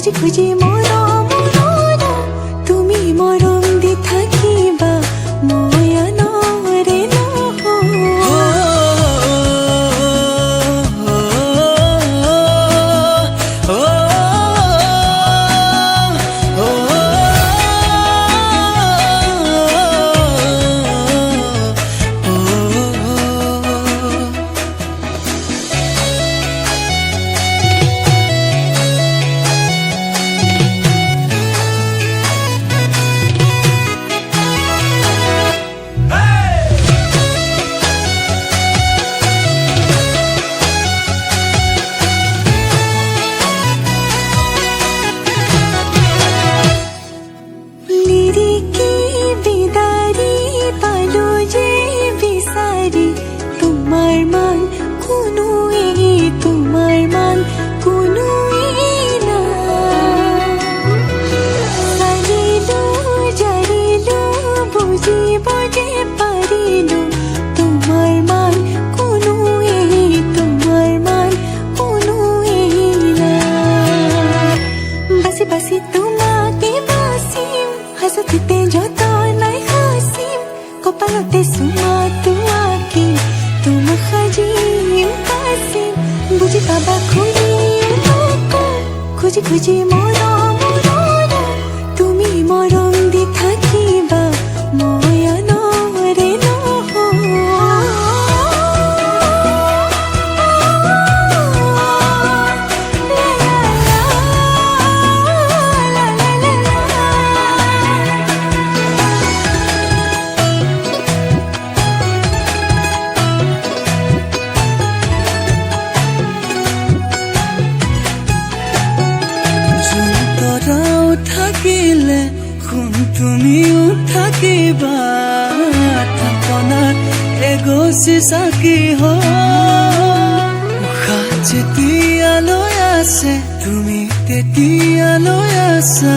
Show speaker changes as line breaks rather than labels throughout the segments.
খুজি খুজি মৰম তুমি মৰম দি থাকিবা মই আনৰে বাসি তোমাকে বাসিম হাসতে যত নাই হাসিম কপালতে সুমা তোমাকে তোমা খাজিম কাসিম বুঝি পাবা খুঁজি খুঁজি মৰম তুমি মৰম দি থাকিবা মই আনৰে থাকিলে কোন তুমিও থাকিবা থাপনাত এগছি চাকি উশাহ যেতিয়ালৈ আছে তুমি তেতিয়ালৈ আছা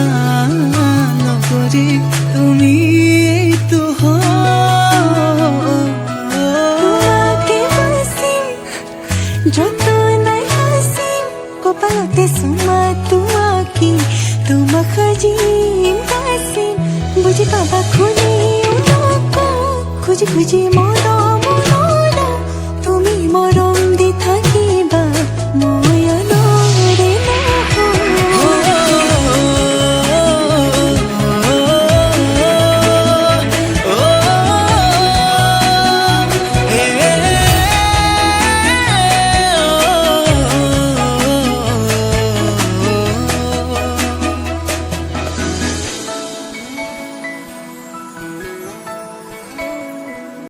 নকৰি তুমি এইটো যত নাই হাসিম কপালতে সুমা তোমাকে তোমা খাজিম কাসিম বুঝি পাবা খুঁজি খুঁজি মরম